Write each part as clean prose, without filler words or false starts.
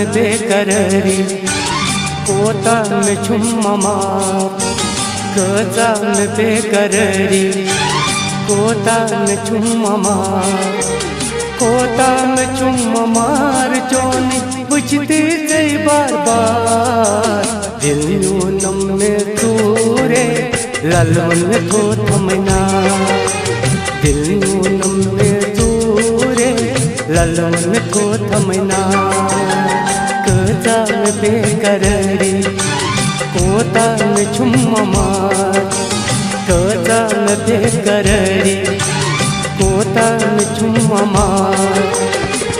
में बेकरारी कोता में छुम्मा गजा में बेकरारी कोता में छुम्मा कोता में छुम्मा मार जोनी बुझते गई बार बार दिल यूं नम में तूरे लालन में थो थमना दिल यूं नम में तूरे लालन में थो थमना गजा में बेकरारी कोता में छुम्मा मार गजा में बेकरारी कोता में छुम्मा मार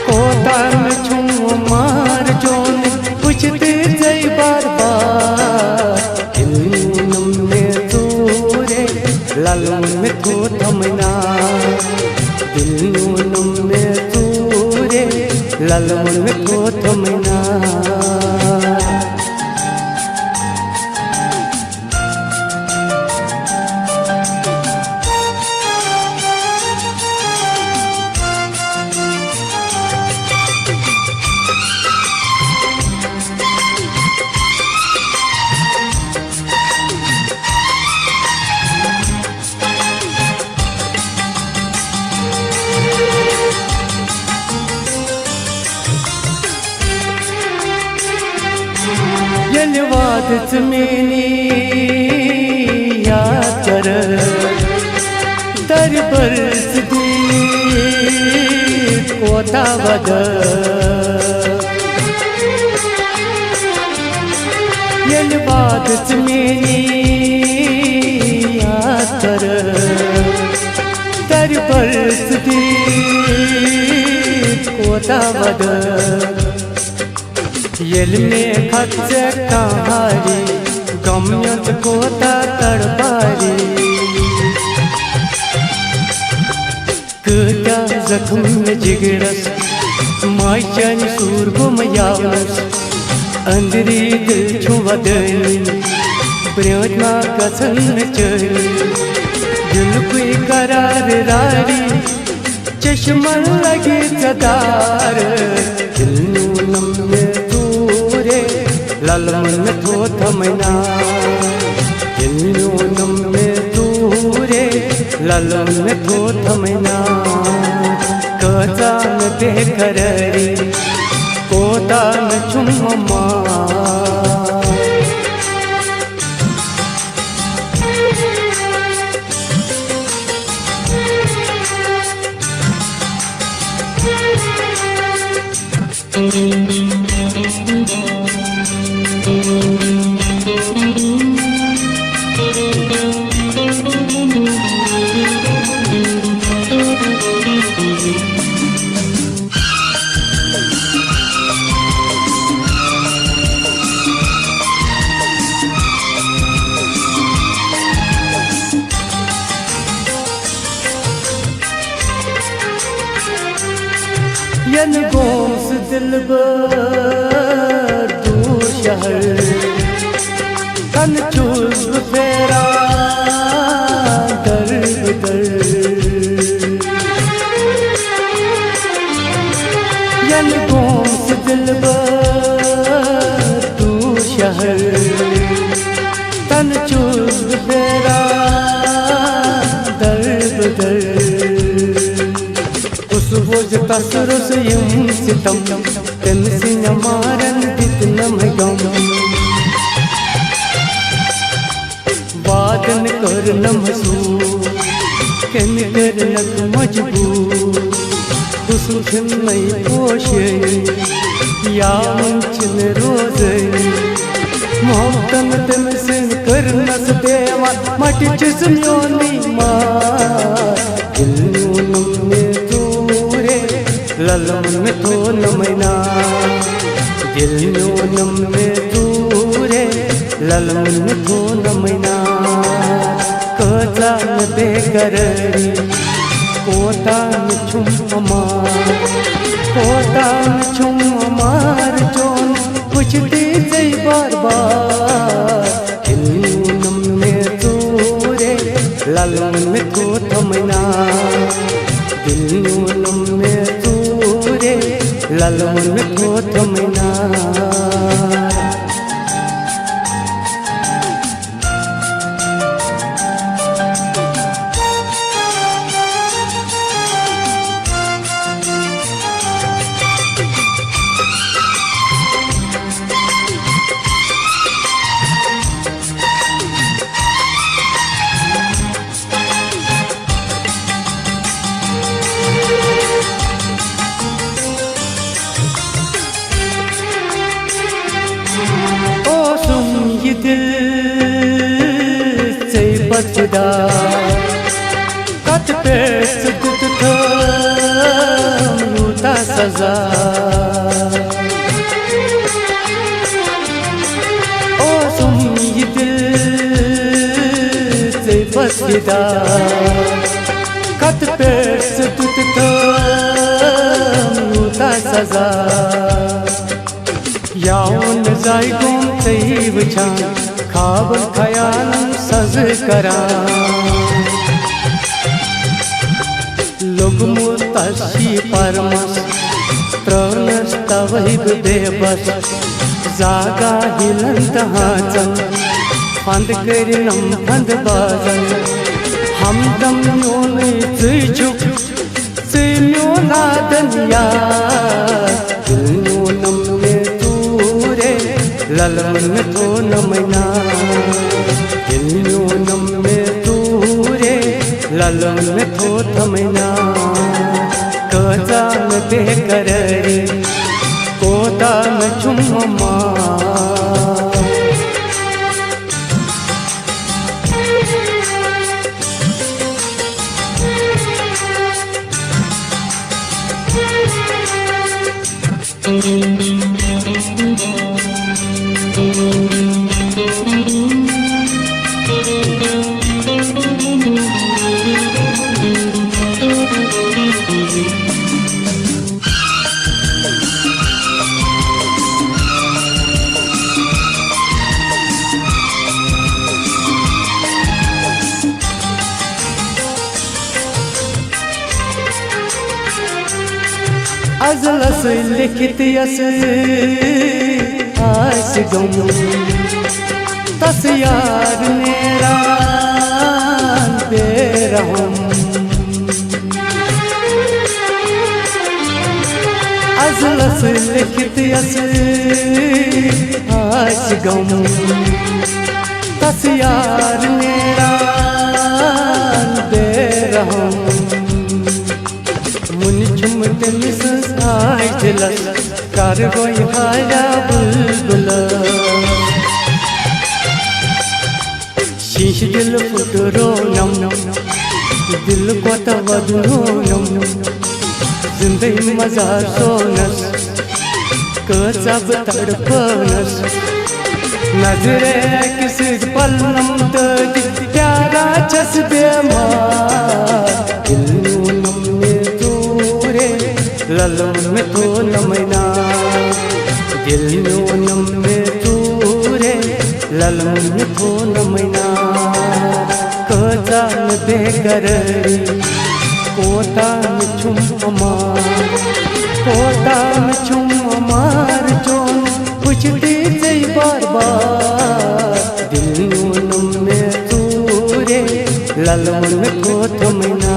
कोता में छुम्मा मार जोन पूछते गई बार बार दिल में तूरे लालन में थो थमना दिल में तूरे लालन में थो थमना। वाद जमीनी याद कर दर बरस दी कोता बद वाद जमीनी याद कर दर बरस दी कोता बद येल में खच्चे कहारी गम्यत कोता तड़पारी कटा जख्म में जिगरस मायचन सूर गुमयावस अंदरी दिल छुआ दनी प्रेमा कसन चली दिल कोई करार रारी चश्मन लगे सदार दिल नम में लालन में थो थमना दिल नम में तूरे लालन में थो थमना गजा में बेकरारी कोता में छुम्मा यन गोम्स दिलबर तू शहर तन चूस फेरा दर दर यन गोम्स दिलबर तू शहर तन चूस फेरा दर दर तसरो से यूं सितम तेन से न मारन कितना मैं गम वादन कर नमसू केन कर नक मजबूर खुशुम नहीं पोशे या मुंचन रोज मोहब्बतन तेन से कर नस देवा मट जिस्म योनी मार लालन में थो नमना दिल नम में तूरे लालन में थो नमना गजा में बेकरारी कोता में छुम्मा कोता में छुम्मा मार जोन पूछते गई बार बार दिल नम में तूरे लालन में थो थमना दिल नम में ललवन थोथ मैना ये दिल से बचदा कत पे सुत था सजा ओ सुन ये दिल से बचदा कत पे सुत था सजा यावन जाय गुम सही वचान खाब खयाल सज करा लोग मुतशी परमस त्रनस तवहिब बेबस जागा हिलंत हाचन फंद करिनम फंद बाजन हम दम नोने जुक से न्योला दनिया ललवन तो नमना नम में तूरे ललवन तो थमना कजान दे कर कोता में चुम्मा अज़ल से लिखित यस आस गम तस यार मेरा बेरहम अज़ल से लिखित यस आस गम तस यार मेरा बेरहम कर गोई हाया बुलबुल शीश दिल फुटरो नम दिल को तवदनो नम जिंदगी मजा सोनस कजब तड़पनस नजरे किसी पल नम तक प्यारा चस्बे ललवन में तो नमना दिल नम में तूरे ललवन में तो नमना कजान बेकर कोता में चुम मार चोन पूछती से बार बार दिल नम में तूरे ललवन में तो नमना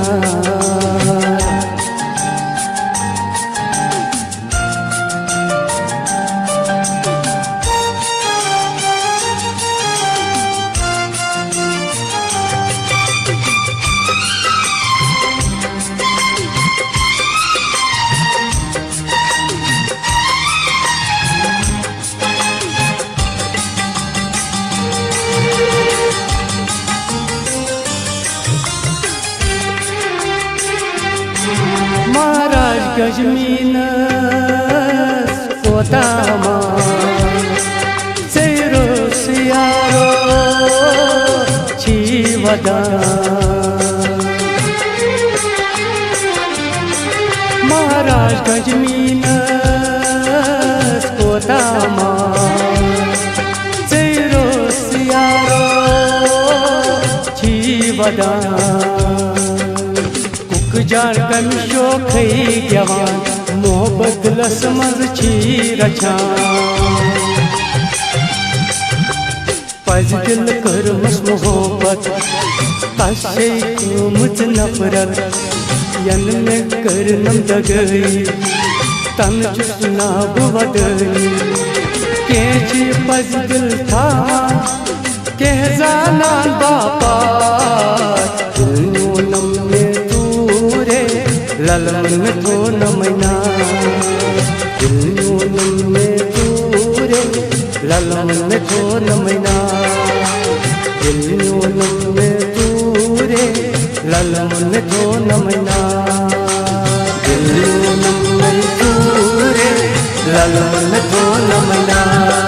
महाराज गजमीन कोतामा सेरो सियारो छीवदा महाराज गजमीन कोतामा सेरो सियारो छीवदा जान कम शोखई जवान मोहब्बत लसमर छी रछान पज दिल कर मोहब्बत तसे मुझ नफरत यन में कर नम दगई तन चुना बुवदई के छी पज दिल था के जाना बापा नम में तूरे ललन में तो नमना नम में तूरे ललन में तो नमना नम में तूरे ललन में तो नमना नम में तूरे ललन में तो नमना।